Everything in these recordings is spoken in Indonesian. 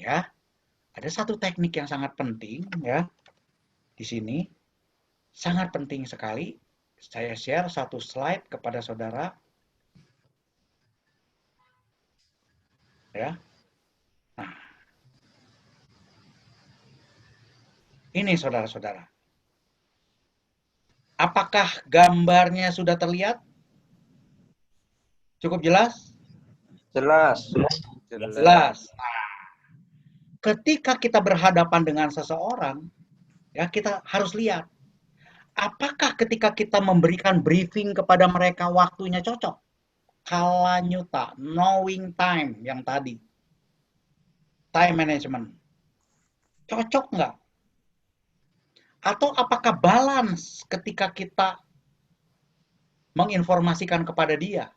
ya. Ada satu teknik yang sangat penting ya di sini, sangat penting sekali. Saya share satu slide kepada saudara ya. Nah, ini saudara-saudara. Apakah gambarnya sudah terlihat? Cukup jelas? Jelas. Jelas. Ketika kita berhadapan dengan seseorang, ya kita harus lihat apakah ketika kita memberikan briefing kepada mereka waktunya cocok. Kala nyuta, knowing time yang tadi. Time management. Cocok nggak? Atau apakah balance ketika kita menginformasikan kepada dia?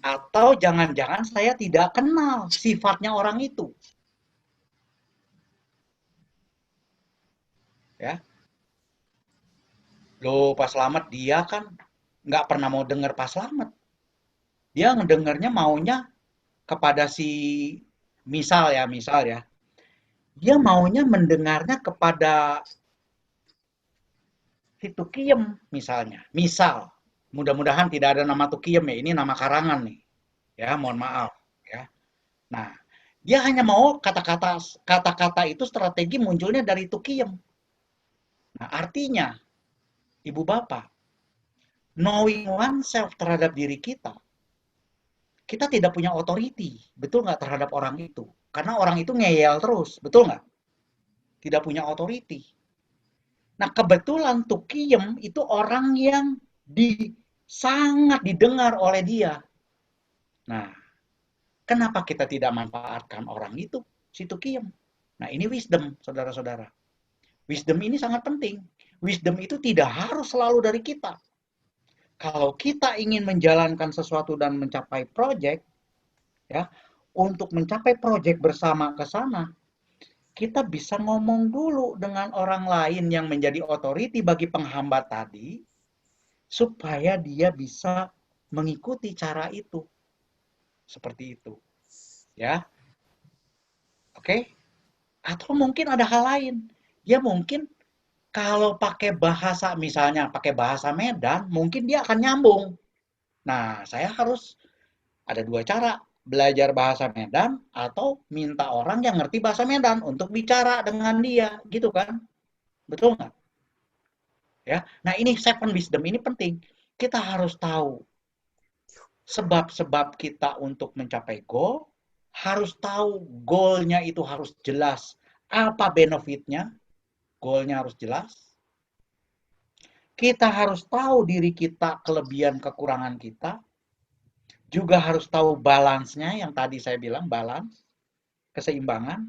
Atau jangan-jangan saya tidak kenal sifatnya orang itu. Ya. Loh, Pak Slamet dia kan nggak pernah mau dengar Pak Slamet. Dia ngedengarnya maunya kepada si misal ya, dia maunya mendengarnya kepada si Tukiem misalnya. Misal, mudah-mudahan tidak ada nama Tukiem ya, ini nama karangan nih. Ya, mohon maaf ya. Nah, dia hanya mau kata-kata itu strategi munculnya dari Tukiem. Nah, artinya Ibu Bapak, knowing oneself terhadap diri kita tidak punya authority, betul nggak terhadap orang itu? Karena orang itu ngeyel terus, betul nggak? Tidak punya authority. Nah, kebetulan Tukiem itu orang yang sangat didengar oleh dia. Nah, kenapa kita tidak manfaatkan orang itu, si Tukiem? Nah, ini wisdom, saudara-saudara. Wisdom ini sangat penting. Wisdom itu tidak harus selalu dari kita. Kalau kita ingin menjalankan sesuatu dan mencapai project, ya, untuk mencapai project bersama ke sana, kita bisa ngomong dulu dengan orang lain yang menjadi otoriti bagi penghambat tadi, supaya dia bisa mengikuti cara itu. Seperti itu. Ya. Oke? Atau mungkin ada hal lain. Ya mungkin kalau pakai bahasa, misalnya pakai bahasa Medan, mungkin dia akan nyambung. Nah, saya harus ada dua cara. Belajar bahasa Medan atau minta orang yang ngerti bahasa Medan untuk bicara dengan dia. Gitu kan? Betul nggak? Ya. Nah, ini seven wisdom ini penting. Kita harus tahu sebab-sebab kita untuk mencapai goal, harus tahu goalnya itu harus jelas. Apa benefitnya? Goalnya harus jelas. Kita harus tahu diri kita, kelebihan kekurangan kita. Juga harus tahu balance-nya yang tadi saya bilang, balance, keseimbangan.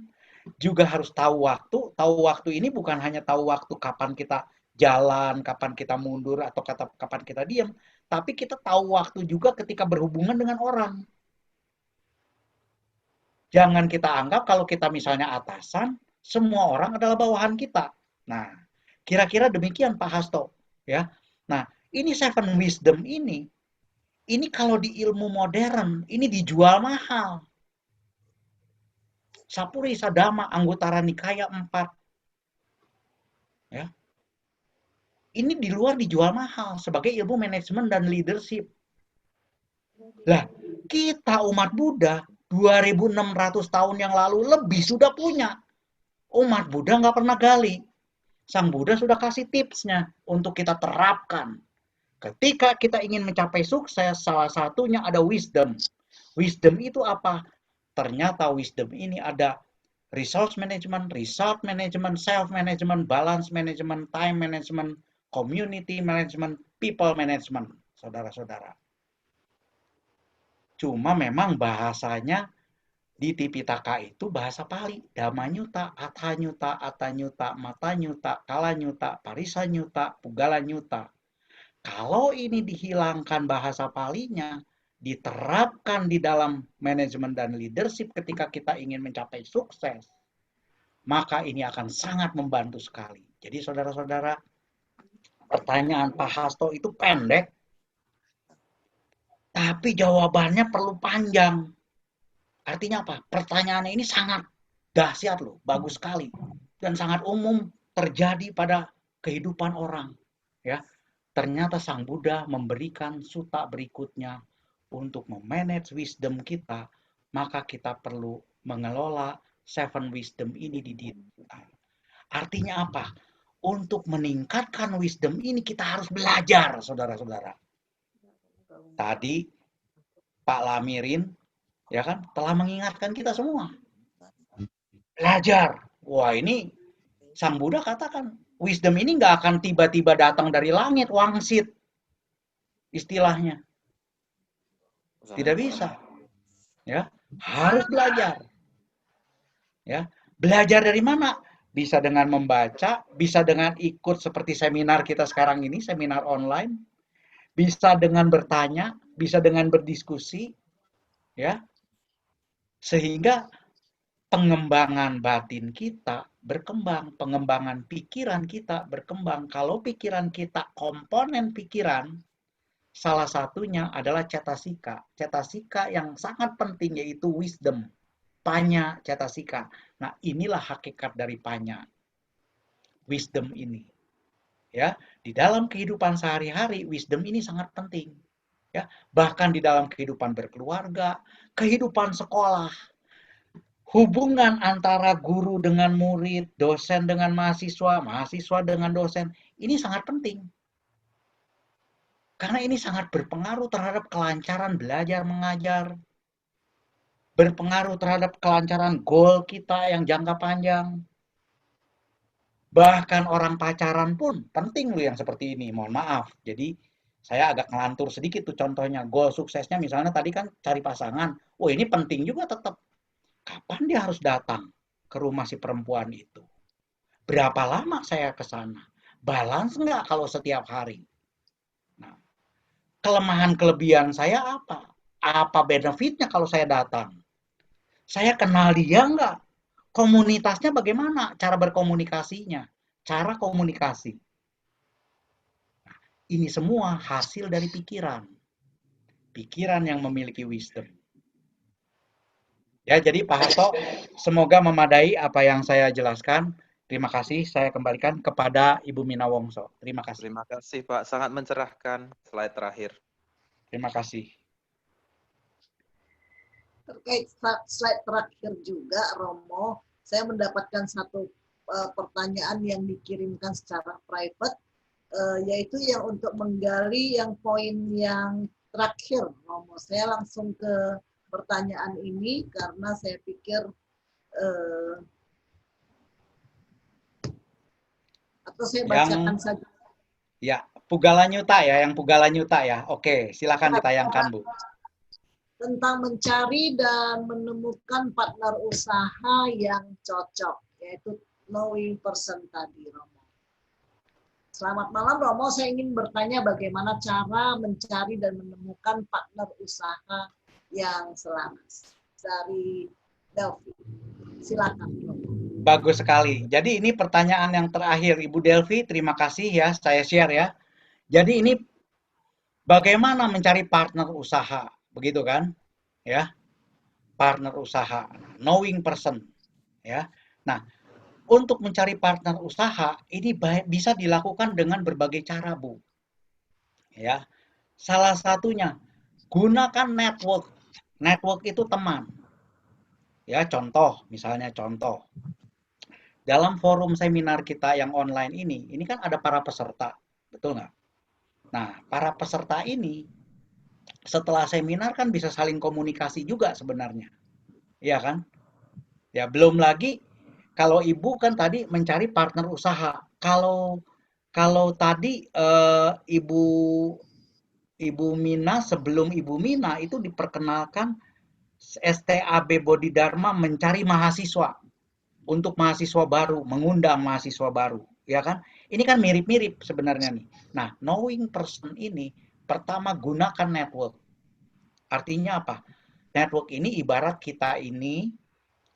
Juga harus tahu waktu. Tahu waktu ini bukan hanya tahu waktu kapan kita jalan, kapan kita mundur, atau kapan kita diam. Tapi kita tahu waktu juga ketika berhubungan dengan orang. Jangan kita anggap kalau kita misalnya atasan, semua orang adalah bawahan kita. Nah, kira-kira demikian Pak Hasto. Ya. Nah, ini seven wisdom ini kalau di ilmu modern, ini dijual mahal. Sapuri Sadama Anggutara Nikaya 4. Ya. Ini di luar dijual mahal sebagai ilmu manajemen dan leadership. Lah, kita umat Buddha 2600 tahun yang lalu lebih sudah punya. Umat Buddha nggak pernah gali. Sang Buddha sudah kasih tipsnya untuk kita terapkan. Ketika kita ingin mencapai sukses, salah satunya ada wisdom. Wisdom itu apa? Ternyata wisdom ini ada resource management, result management, self management, balance management, time management, community management, people management, saudara-saudara. Cuma memang bahasanya di Tipitaka itu bahasa Pali, Dhammayuta, Athanyuta, Atanyuta, Matanyuta, Kalanyuta, Parisanyuta, Pugalanyuta. Kalau ini dihilangkan bahasa Palinya, diterapkan di dalam manajemen dan leadership ketika kita ingin mencapai sukses, maka ini akan sangat membantu sekali. Jadi saudara-saudara, pertanyaan Pak Hasto itu pendek, tapi jawabannya perlu panjang. Artinya apa? Pertanyaannya ini sangat dahsyat loh, bagus sekali dan sangat umum terjadi pada kehidupan orang, ya. Ternyata Sang Buddha memberikan suta berikutnya untuk memanage wisdom kita, maka kita perlu mengelola seven wisdom ini di diri kita. Artinya apa? Untuk meningkatkan wisdom ini kita harus belajar, saudara-saudara. Tadi Pak Lamirin ya kan telah mengingatkan kita semua. Belajar. Wah, ini Sang Buddha katakan, wisdom ini nggak akan tiba-tiba datang dari langit, wangsit istilahnya. Tidak bisa. Ya, harus belajar. Ya, belajar dari mana? Bisa dengan membaca, bisa dengan ikut seperti seminar kita sekarang ini, seminar online, bisa dengan bertanya, bisa dengan berdiskusi, ya, sehingga pengembangan batin kita berkembang, pengembangan pikiran kita berkembang. Kalau pikiran kita, komponen pikiran, salah satunya adalah cetasika. Cetasika yang sangat penting yaitu wisdom. Panya cetasika. Nah, inilah hakikat dari panya. Wisdom ini. Ya, di dalam kehidupan sehari-hari, wisdom ini sangat penting. Ya, bahkan di dalam kehidupan berkeluarga, kehidupan sekolah, hubungan antara guru dengan murid, dosen dengan mahasiswa, mahasiswa dengan dosen, ini sangat penting. Karena ini sangat berpengaruh terhadap kelancaran belajar mengajar, berpengaruh terhadap kelancaran goal kita yang jangka panjang. Bahkan orang pacaran pun penting loh yang seperti ini, mohon maaf. Jadi saya agak ngelantur sedikit tuh contohnya. Goal suksesnya misalnya tadi kan cari pasangan. Oh ini penting juga tetap. Kapan dia harus datang ke rumah si perempuan itu? Berapa lama saya ke sana? Balance nggak kalau setiap hari? Nah, kelemahan kelebihan saya apa? Apa benefitnya kalau saya datang? Saya kenal dia nggak? Komunitasnya bagaimana? Cara berkomunikasinya? Cara komunikasi. Ini semua hasil dari pikiran. Pikiran yang memiliki wisdom. Ya, jadi Pak Harto, semoga memadai apa yang saya jelaskan. Terima kasih. Saya kembalikan kepada Ibu Mina Wongso. Terima kasih. Terima kasih Pak, sangat mencerahkan slide terakhir. Terima kasih. Terkait slide terakhir juga, Romo, saya mendapatkan satu pertanyaan yang dikirimkan secara private, yaitu yang untuk menggali yang poin yang terakhir, Romo. Saya langsung ke pertanyaan ini karena saya pikir atau saya bacakan saja. Ya, Pugalanyuta ya, yang Pugalanyuta ya. Oke, silakan ditayangkan, Bu. Tentang mencari dan menemukan partner usaha yang cocok, yaitu knowing person tadi, Romo. Selamat malam, Romo. Saya ingin bertanya bagaimana cara mencari dan menemukan partner usaha yang selaras. Dari Delphi. Silakan, Romo. Bagus sekali. Jadi ini pertanyaan yang terakhir, Ibu Delphi. Terima kasih ya, saya share ya. Jadi ini bagaimana mencari partner usaha, begitu kan? Ya, partner usaha, knowing person. Ya, nah untuk mencari partner usaha ini bisa dilakukan dengan berbagai cara, Bu. Ya, salah satunya gunakan network. Network itu teman. Ya, contoh, misalnya contoh. Dalam forum seminar kita yang online ini kan ada para peserta, betul nggak? Nah, para peserta ini setelah seminar kan bisa saling komunikasi juga sebenarnya, iya kan? Ya, belum lagi kalau ibu kan tadi mencari partner usaha. Kalau tadi ibu Ibu Mina sebelum Ibu Mina itu diperkenalkan STAB Bodhidharma mencari mahasiswa untuk mahasiswa baru, mengundang mahasiswa baru, ya kan? Ini kan mirip-mirip sebenarnya nih. Nah, knowing person ini pertama gunakan network. Artinya apa? Network ini ibarat kita ini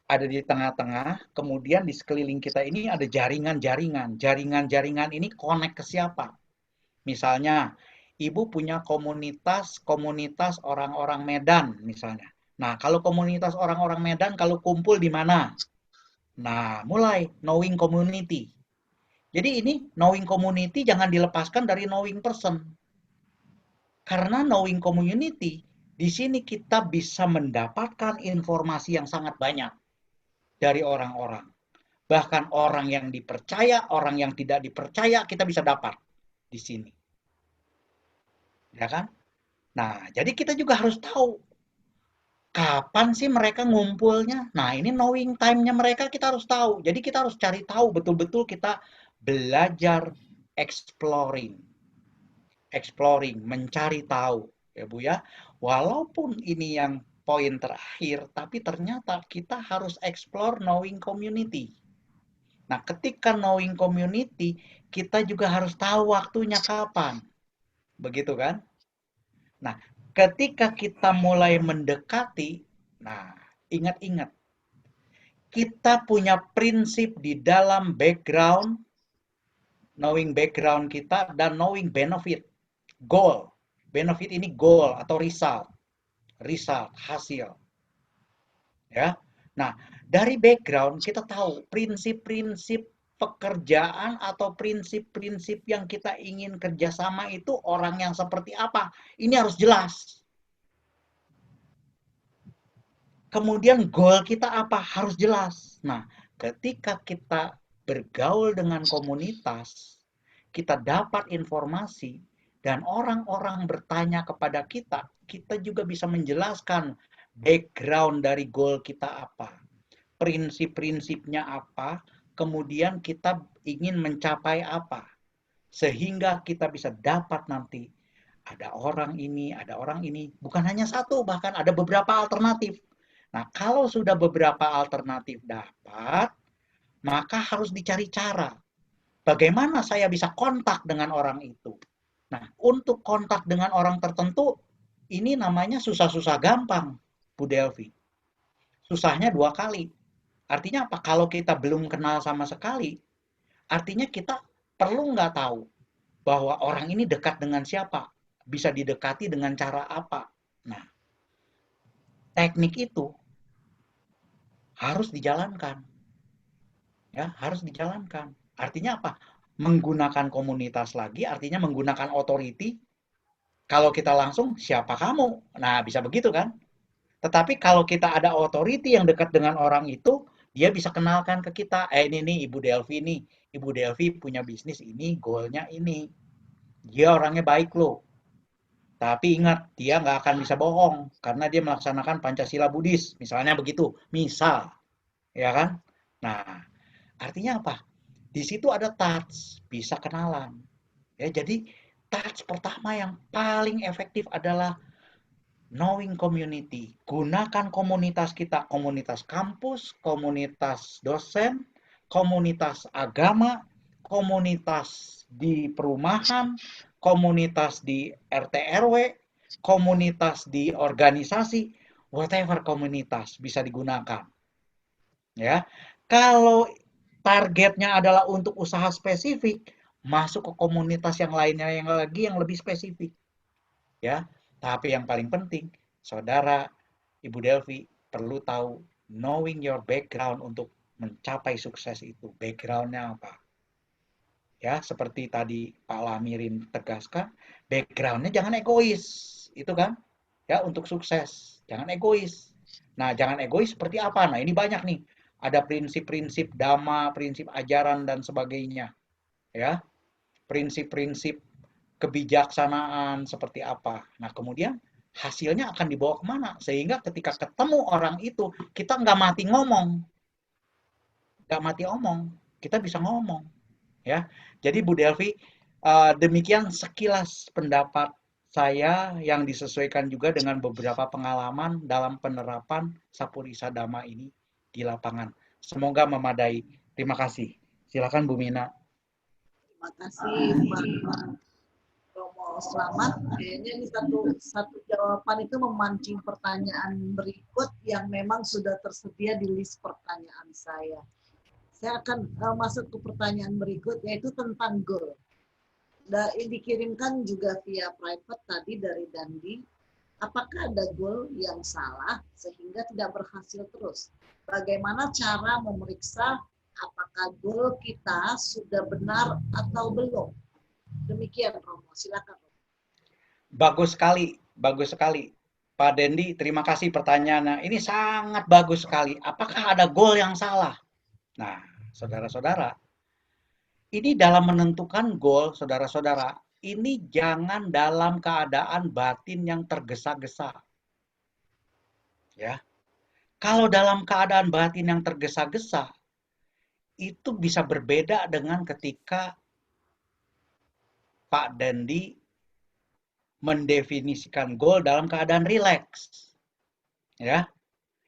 ada di tengah-tengah, kemudian di sekeliling kita ini ada jaringan-jaringan. Jaringan-jaringan ini connect ke siapa? Misalnya, ibu punya komunitas orang-orang Medan misalnya. Nah, kalau komunitas orang-orang Medan, kalau kumpul di mana? Nah, mulai knowing community. Jadi ini knowing community jangan dilepaskan dari knowing person. Karena knowing community, di sini kita bisa mendapatkan informasi yang sangat banyak dari orang-orang. Bahkan orang yang dipercaya, orang yang tidak dipercaya, kita bisa dapat di sini. Ya kan? Nah, jadi kita juga harus tahu kapan sih mereka ngumpulnya. Nah, ini knowing time-nya mereka kita harus tahu. Jadi kita harus cari tahu betul-betul kita belajar exploring. Exploring, mencari tahu. Ya Bu ya. Walaupun ini yang poin terakhir, tapi ternyata kita harus explore knowing community. Nah, ketika knowing community, kita juga harus tahu waktunya kapan. Begitu kan? Nah, ketika kita mulai mendekati, nah, ingat-ingat, kita punya prinsip di dalam background, knowing background kita, dan knowing benefit, goal. Benefit ini goal atau result, hasil. Ya. Nah, dari background kita tahu prinsip-prinsip pekerjaan atau prinsip-prinsip yang kita ingin kerjasama itu orang yang seperti apa. Ini harus jelas. Kemudian goal kita apa? Harus jelas. Nah, ketika kita bergaul dengan komunitas, kita dapat informasi, dan orang-orang bertanya kepada kita, kita juga bisa menjelaskan background dari goal kita apa. Prinsip-prinsipnya apa, kemudian kita ingin mencapai apa. Sehingga kita bisa dapat nanti ada orang ini, bukan hanya satu, bahkan ada beberapa alternatif. Nah, kalau sudah beberapa alternatif dapat, maka harus dicari cara. Bagaimana saya bisa kontak dengan orang itu? Nah, untuk kontak dengan orang tertentu, ini namanya susah-susah gampang, Bu Delvi. Susahnya 2 kali. Artinya apa? Kalau kita belum kenal sama sekali, artinya kita perlu nggak tahu bahwa orang ini dekat dengan siapa, bisa didekati dengan cara apa. Nah, teknik itu harus dijalankan. Ya, harus dijalankan. Artinya apa? Menggunakan komunitas lagi, artinya menggunakan authority. Kalau kita langsung, siapa kamu? Nah, bisa begitu kan? Tetapi kalau kita ada authority yang dekat dengan orang itu, dia bisa kenalkan ke kita, ini nih Ibu Delvi nih. Ibu Delvi punya bisnis ini, goalnya ini. Dia orangnya baik loh. Tapi ingat, dia nggak akan bisa bohong karena dia melaksanakan Pancasila Buddhis, misalnya begitu. Misal, ya kan? Nah, artinya apa? Di situ ada touch, bisa kenalan. Ya, jadi touch pertama yang paling efektif adalah knowing community. Gunakan komunitas kita, komunitas kampus, komunitas dosen, komunitas agama, komunitas di perumahan, komunitas di RT RW, komunitas di organisasi, whatever komunitas bisa digunakan. Ya. Kalau targetnya adalah untuk usaha spesifik, masuk ke komunitas yang lainnya yang lebih spesifik. Ya. Tapi yang paling penting, Saudara, Ibu Delvi perlu tahu knowing your background untuk mencapai sukses itu. Background-nya apa? Ya, seperti tadi Pak Lamirin tegaskan, background-nya jangan egois. Itu kan? Ya, untuk sukses. Jangan egois. Nah, jangan egois seperti apa? Nah, ini banyak nih. Ada prinsip-prinsip dhamma, prinsip ajaran dan sebagainya. Ya. Prinsip-prinsip kebijaksanaan seperti apa. Nah, kemudian hasilnya akan dibawa kemana? Sehingga ketika ketemu orang itu, kita nggak mati ngomong. Nggak mati omong. Kita bisa ngomong. Ya. Jadi Bu Delvi, demikian sekilas pendapat saya yang disesuaikan juga dengan beberapa pengalaman dalam penerapan Sapurisa Dhamma ini di lapangan. Semoga memadai. Terima kasih. Silakan Bu Mina. Terima kasih Pak Romo. Selamat. Kayaknya ini satu jawaban itu memancing pertanyaan berikut yang memang sudah tersedia di list pertanyaan saya. Saya akan masuk ke pertanyaan berikut, yaitu tentang goal. Dikirimkan juga via private tadi dari Dandi. Apakah ada goal yang salah sehingga tidak berhasil terus? Bagaimana cara memeriksa apakah goal kita sudah benar atau belum? Demikian Romo, silakan. Bagus sekali, bagus sekali. Pak Dendi, terima kasih pertanyaannya. Ini sangat bagus sekali. Apakah ada goal yang salah? Nah, saudara-saudara, ini dalam menentukan goal, saudara-saudara, ini jangan dalam keadaan batin yang tergesa-gesa. Ya. Kalau dalam keadaan batin yang tergesa-gesa, itu bisa berbeda dengan ketika Pak Dendi mendefinisikan goal dalam keadaan rileks. Ya.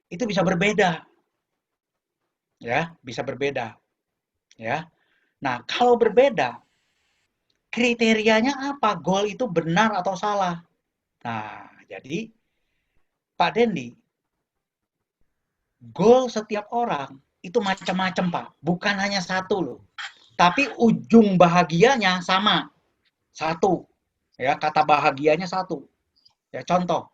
Itu bisa berbeda. Ya, bisa berbeda. Ya. Nah, kalau berbeda, kriterianya apa? Goal itu benar atau salah? Nah, jadi Pak Dendi, goal setiap orang itu macam-macam, Pak. Bukan hanya satu loh. Tapi ujung bahagianya sama. Satu. Ya, kata bahagianya satu. Ya, contoh.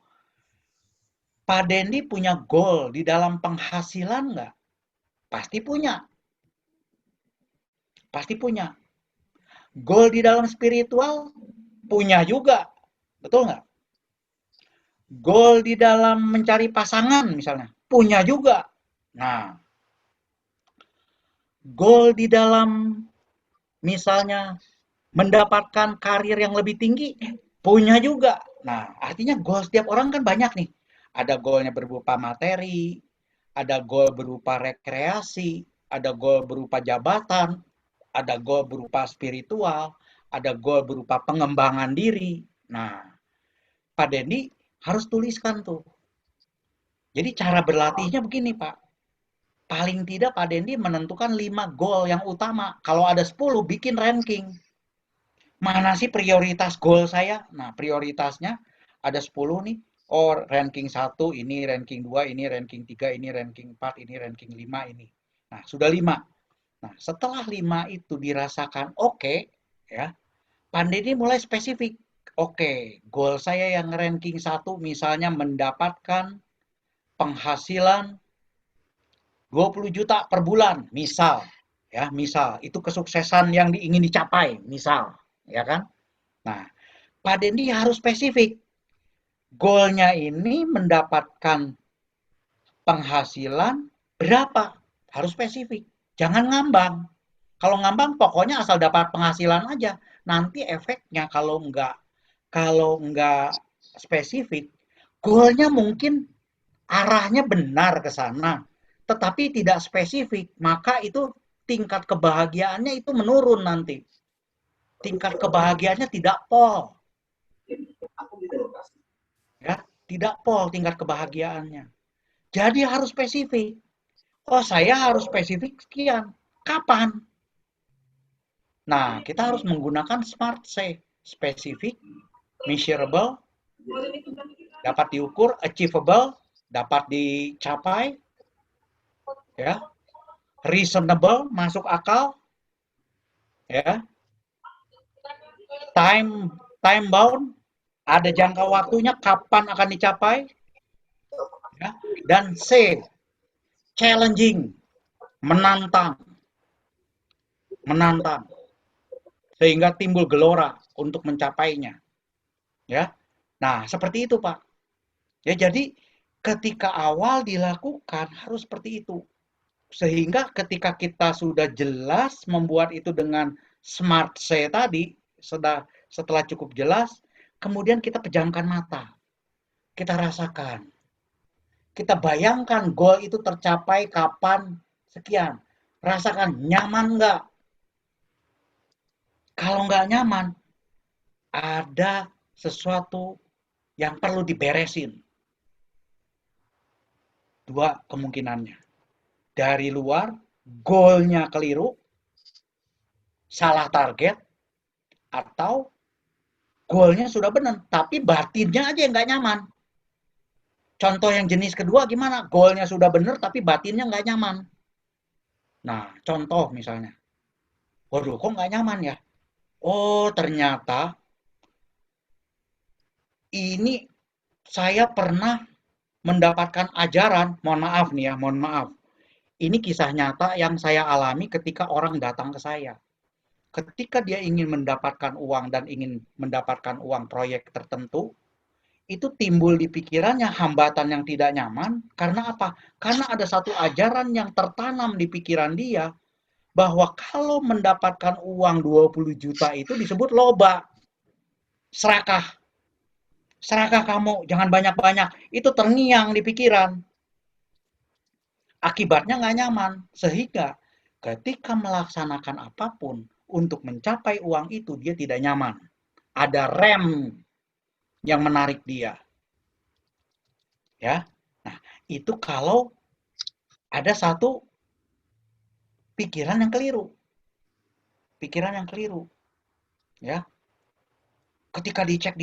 Pak Dendi punya goal di dalam penghasilan nggak? Pasti punya. Pasti punya. Goal di dalam spiritual punya juga. Betul nggak? Goal di dalam mencari pasangan misalnya, punya juga. Nah, goal di dalam misalnya mendapatkan karir yang lebih tinggi, punya juga. Nah, artinya goal setiap orang kan banyak nih. Ada goalnya berupa materi, ada goal berupa rekreasi, ada goal berupa jabatan, ada goal berupa spiritual, ada goal berupa pengembangan diri. Nah, Pak Dendi harus tuliskan tuh. Jadi cara berlatihnya begini, Pak. Paling tidak Pak Dendi menentukan 5 goal yang utama. Kalau ada 10, bikin ranking. Mana sih prioritas goal saya? Nah, prioritasnya ada 10 nih. Oh, ranking 1, ini ranking 2, ini ranking 3, ini ranking 4, ini ranking 5, ini. Nah, sudah 5. Nah, setelah 5 itu dirasakan oke, ya, Pak Dendi mulai spesifik. Oke, goal saya yang ranking 1 misalnya mendapatkan penghasilan 20 juta per bulan, misal. Ya, misal. Itu kesuksesan yang ingin dicapai, misal. Ya kan? Nah, Pak Dendi harus spesifik. Goalnya ini mendapatkan penghasilan berapa? Harus spesifik. Jangan ngambang. Kalau ngambang pokoknya asal dapat penghasilan aja. Nanti efeknya kalau nggak spesifik, goalnya mungkin arahnya benar ke sana, tetapi tidak spesifik, maka itu tingkat kebahagiaannya itu menurun nanti. Tingkat kebahagiaannya tidak pol, ya, tidak pol tingkat kebahagiaannya. Jadi harus spesifik. Oh, saya harus spesifik sekian. Kapan? Nah, kita harus menggunakan SMART C. Specific, measurable, dapat diukur, achievable, dapat dicapai, ya, reasonable, masuk akal, ya, time time bound, ada jangka waktunya kapan akan dicapai, ya, dan C, challenging, menantang, menantang, sehingga timbul gelora untuk mencapainya, ya. Nah, seperti itu, Pak. Ya, jadi ketika awal dilakukan harus seperti itu. Sehingga ketika kita sudah jelas membuat itu dengan smart C tadi, setelah cukup jelas, kemudian kita pejamkan mata. Kita rasakan. Kita bayangkan goal itu tercapai kapan, sekian. Rasakan nyaman nggak? Kalau nggak nyaman, ada sesuatu yang perlu diberesin. Dua kemungkinannya. Dari luar, goalnya keliru, salah target, atau goalnya sudah benar, tapi batinnya aja yang nggak nyaman. Contoh yang jenis kedua gimana? Goalnya sudah benar, tapi batinnya nggak nyaman. Nah, contoh misalnya. Waduh, kok nggak nyaman ya? Oh, ternyata ini saya pernah mendapatkan ajaran, mohon maaf nih ya, mohon maaf. Ini kisah nyata yang saya alami ketika orang datang ke saya. Ketika dia ingin mendapatkan uang dan ingin mendapatkan uang proyek tertentu, itu timbul di pikirannya hambatan yang tidak nyaman. Karena apa? Karena ada satu ajaran yang tertanam di pikiran dia, bahwa kalau mendapatkan uang 20 juta itu disebut loba, serakah. Serakah kamu, jangan banyak-banyak. Itu terngiang di pikiran. Akibatnya nggak nyaman. Sehingga ketika melaksanakan apapun untuk mencapai uang itu, dia tidak nyaman. Ada rem yang menarik dia. Ya. Nah, itu kalau ada satu pikiran yang keliru. Pikiran yang keliru. Ya. Ketika dicek,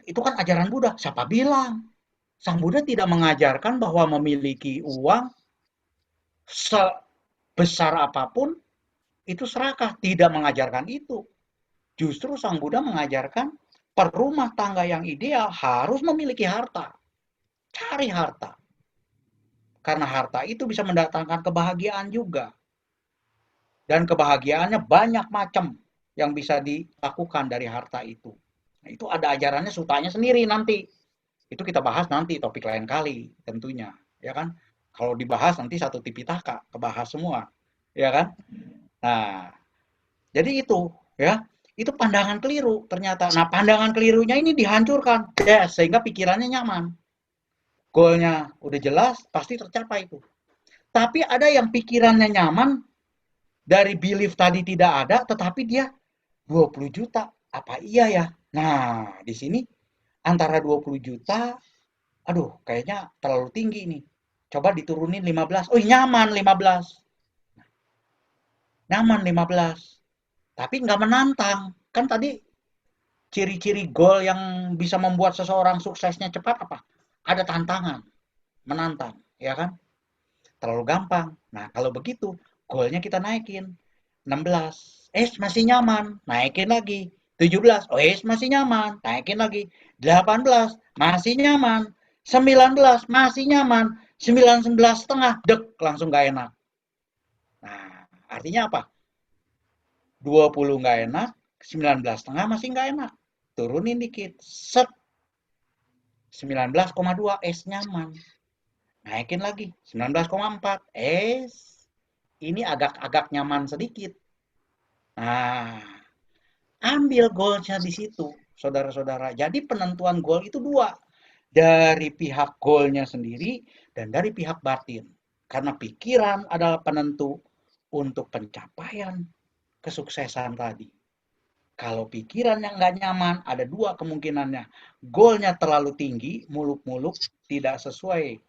itu kan ajaran Buddha. Siapa bilang? Sang Buddha tidak mengajarkan bahwa memiliki uang sebesar apapun itu serakah. Tidak mengajarkan itu. Justru Sang Buddha mengajarkan perumah tangga yang ideal harus memiliki harta. Cari harta. Karena harta itu bisa mendatangkan kebahagiaan juga. Dan kebahagiaannya banyak macam yang bisa dilakukan dari harta itu. Nah, itu ada ajarannya sutanya sendiri nanti. Itu kita bahas nanti topik lain kali tentunya, ya kan? Kalau dibahas nanti satu Tipitaka kebahas semua, ya kan? Nah, jadi itu, ya. Itu pandangan keliru ternyata. Nah, pandangan kelirunya ini dihancurkan, yes, sehingga pikirannya nyaman. Goalnya udah jelas, pasti tercapai itu. Tapi ada yang pikirannya nyaman, dari belief tadi tidak ada, tetapi dia 20 juta. Apa iya ya? Nah, di sini antara 20 juta, aduh kayaknya terlalu tinggi nih. Coba diturunin 15. Oh, nyaman 15. Nyaman 15. Tapi nggak menantang. Kan tadi ciri-ciri goal yang bisa membuat seseorang suksesnya cepat apa? Ada tantangan, menantang, ya kan? Terlalu gampang. Nah, kalau begitu, goalnya kita naikin. 16. Masih nyaman, naikin lagi. 17. Oh, masih nyaman, naikin lagi. 18. Masih nyaman. 19. Masih nyaman. 19 setengah, dek, langsung gak enak. Nah, artinya apa? 20 nggak enak, 19 setengah masih nggak enak. Turunin dikit, set. 19,2, nyaman. Naikin lagi, 19,4. Ini agak-agak nyaman sedikit. Nah, ambil goalnya di situ, saudara-saudara. Jadi penentuan goal itu dua. Dari pihak goalnya sendiri dan dari pihak batin. Karena pikiran adalah penentu untuk pencapaian kesuksesan tadi. Kalau pikiran yang nggak nyaman, ada dua kemungkinannya. Goalnya terlalu tinggi, muluk-muluk, tidak sesuai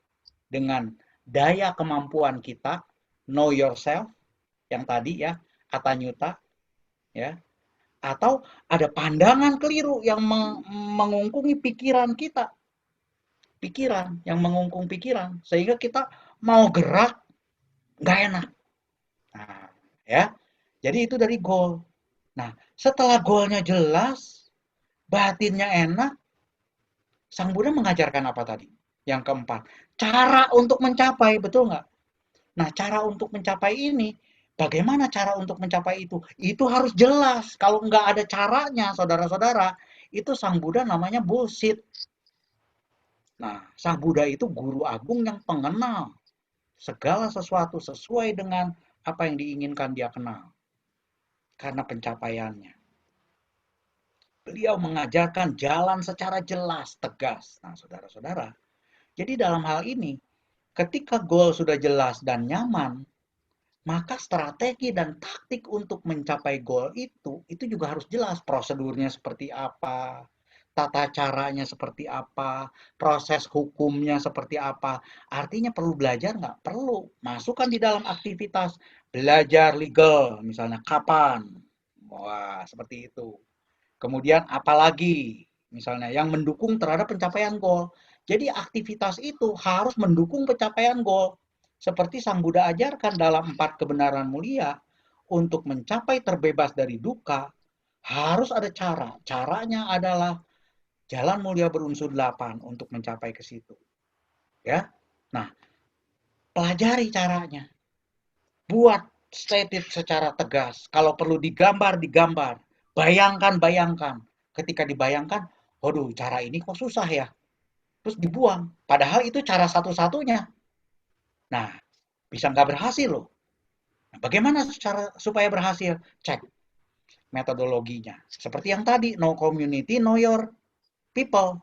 dengan daya kemampuan kita, know yourself, yang tadi ya, Atanyuta, ya, atau ada pandangan keliru yang mengungkungi pikiran kita, pikiran yang mengungkung pikiran, sehingga kita mau gerak nggak enak. Nah, ya, jadi itu dari goal. Nah, setelah goalnya jelas, batinnya enak, Sang Buddha mengajarkan apa tadi? Yang keempat, cara untuk mencapai, betul nggak? Nah, cara untuk mencapai ini, bagaimana cara untuk mencapai itu? Itu harus jelas. Kalau nggak ada caranya, saudara-saudara, itu Sang Buddha namanya bullshit. Nah, Sang Buddha itu guru agung yang pengenal segala sesuatu sesuai dengan apa yang diinginkan dia kenal. Karena pencapaiannya. Beliau mengajarkan jalan secara jelas, tegas. Nah, saudara-saudara, jadi dalam hal ini, ketika goal sudah jelas dan nyaman, maka strategi dan taktik untuk mencapai goal itu juga harus jelas. Prosedurnya seperti apa, tata caranya seperti apa, proses hukumnya seperti apa. Artinya perlu belajar nggak? Perlu. Masukkan di dalam aktivitas belajar legal, misalnya kapan. Wah, seperti itu. Kemudian apalagi, misalnya yang mendukung terhadap pencapaian goal. Jadi aktivitas itu harus mendukung pencapaian goal. Seperti Sang Buddha ajarkan dalam 4 kebenaran mulia, untuk mencapai terbebas dari duka, harus ada cara. Caranya adalah Jalan mulia berunsur 8 untuk mencapai ke situ. Ya. Nah, pelajari caranya. Buat stated secara tegas. Kalau perlu digambar, digambar. Bayangkan, bayangkan. Ketika dibayangkan, waduh, cara ini kok susah ya. Terus dibuang. Padahal itu cara satu-satunya. Nah, bisa nggak berhasil loh. Nah, bagaimana cara supaya berhasil? Cek metodologinya. Seperti yang tadi, know community, know your people.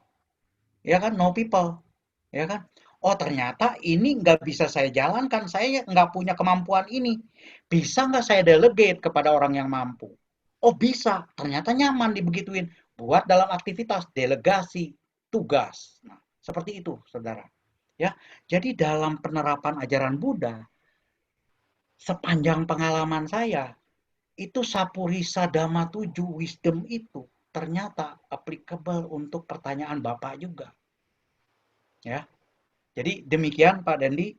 Ya kan, know people. Ya kan? Oh, ternyata ini nggak bisa saya jalankan. Saya nggak punya kemampuan ini. Bisa nggak saya delegate kepada orang yang mampu? Oh, bisa. Ternyata nyaman dibegituin. Buat dalam aktivitas delegasi tugas. Nah, seperti itu, saudara. Ya, jadi dalam penerapan ajaran Buddha, sepanjang pengalaman saya, itu Sapurisa Dhamma 7 wisdom itu ternyata applicable untuk pertanyaan Bapak juga. Ya. Jadi demikian Pak Dandi,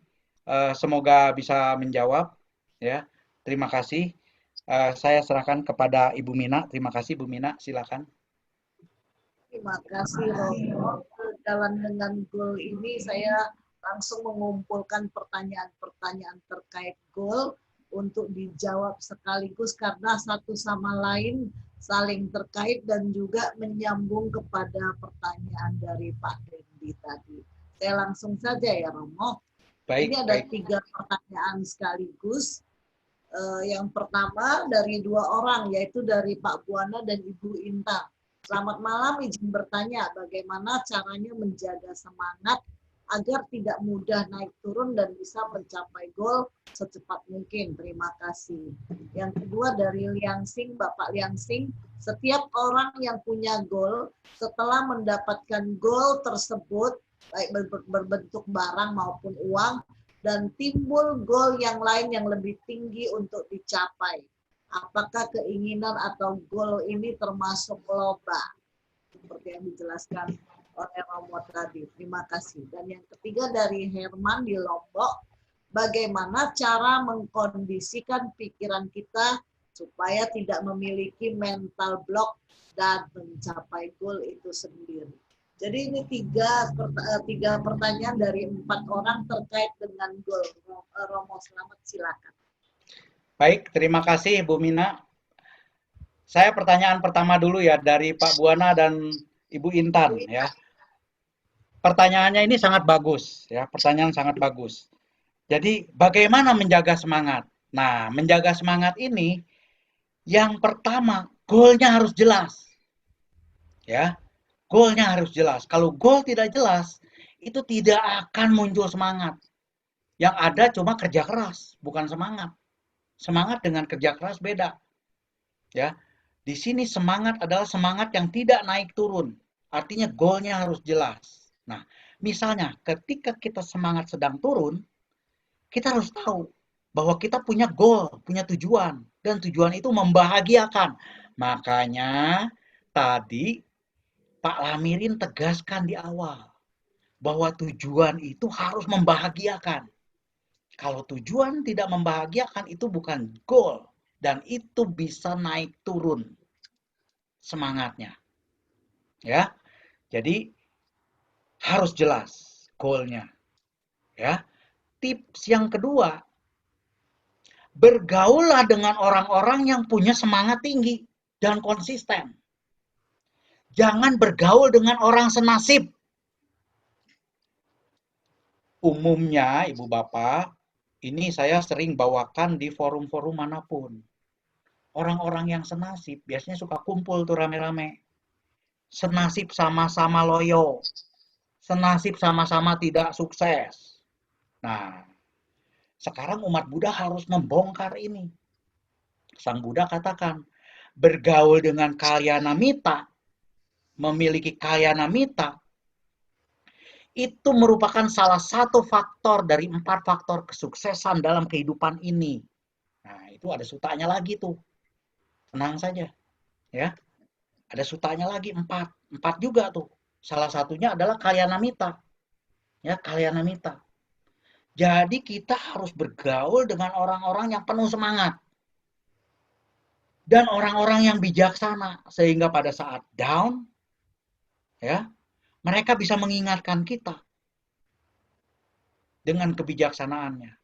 semoga bisa menjawab ya. Terima kasih. Saya serahkan kepada Ibu Mina. Terima kasih Bu Mina, silakan. Terima kasih Romo. Jalan dengan goal ini saya langsung mengumpulkan pertanyaan-pertanyaan terkait goal untuk dijawab sekaligus karena satu sama lain saling terkait dan juga menyambung kepada pertanyaan dari Pak Dendi tadi. Saya langsung saja ya Romo. Baik, Ini ada baik. 3 pertanyaan sekaligus. Yang pertama dari 2 orang, yaitu dari Pak Buana dan Ibu Inta. Selamat malam, izin bertanya bagaimana caranya menjaga semangat agar tidak mudah naik turun dan bisa mencapai goal secepat mungkin. Terima kasih. Yang kedua dari Liang Sing, Bapak Liang Sing, setiap orang yang punya goal setelah mendapatkan goal tersebut, baik berbentuk barang maupun uang, dan timbul goal yang lain yang lebih tinggi untuk dicapai. Apakah keinginan atau goal ini termasuk loba? Seperti yang dijelaskan oleh Romo tadi. Terima kasih. Dan yang ketiga dari Herman di Lombok, bagaimana cara mengkondisikan pikiran kita supaya tidak memiliki mental block dan mencapai goal itu sendiri. Jadi ini tiga pertanyaan dari 4 orang terkait dengan goal. Romo, selamat, silakan. Baik, terima kasih Bu Mina. Saya pertanyaan pertama dulu ya dari Pak Buana dan Ibu Intan ya. Pertanyaannya ini sangat bagus ya, pertanyaan sangat bagus. Jadi bagaimana menjaga semangat? Nah, menjaga semangat ini yang pertama goalnya harus jelas. Ya, goalnya harus jelas. Kalau goal tidak jelas, itu tidak akan muncul semangat. Yang ada cuma kerja keras, bukan semangat. Semangat dengan kerja keras beda. Ya, di sini semangat adalah semangat yang tidak naik turun. Artinya goalnya harus jelas. Nah, misalnya ketika kita semangat sedang turun, kita harus tahu bahwa kita punya goal, punya tujuan. Dan tujuan itu membahagiakan. Makanya tadi Pak Lamirin tegaskan di awal bahwa tujuan itu harus membahagiakan. Kalau tujuan tidak membahagiakan itu bukan goal dan itu bisa naik turun semangatnya. Ya. Jadi harus jelas goalnya. Ya. Tips yang kedua, bergaullah dengan orang-orang yang punya semangat tinggi dan konsisten. Jangan bergaul dengan orang senasib. Umumnya, Ibu Bapak, ini saya sering bawakan di forum-forum manapun. Orang-orang yang senasib biasanya suka kumpul tuh rame-rame. Senasib sama-sama loyo. Senasib sama-sama tidak sukses. Nah, sekarang umat Buddha harus membongkar ini. Sang Buddha katakan, bergaul dengan kalyanamita, memiliki kalyanamita, itu merupakan salah satu faktor dari 4 faktor kesuksesan dalam kehidupan ini. Nah, itu ada sutanya lagi tuh. Tenang saja. Ya. Ada sutanya lagi 4. 4 juga tuh. Salah satunya adalah kalyanamita. Ya, kalyanamita. Jadi kita harus bergaul dengan orang-orang yang penuh semangat. Dan orang-orang yang bijaksana. Sehingga pada saat down, ya, mereka bisa mengingatkan kita dengan kebijaksanaannya.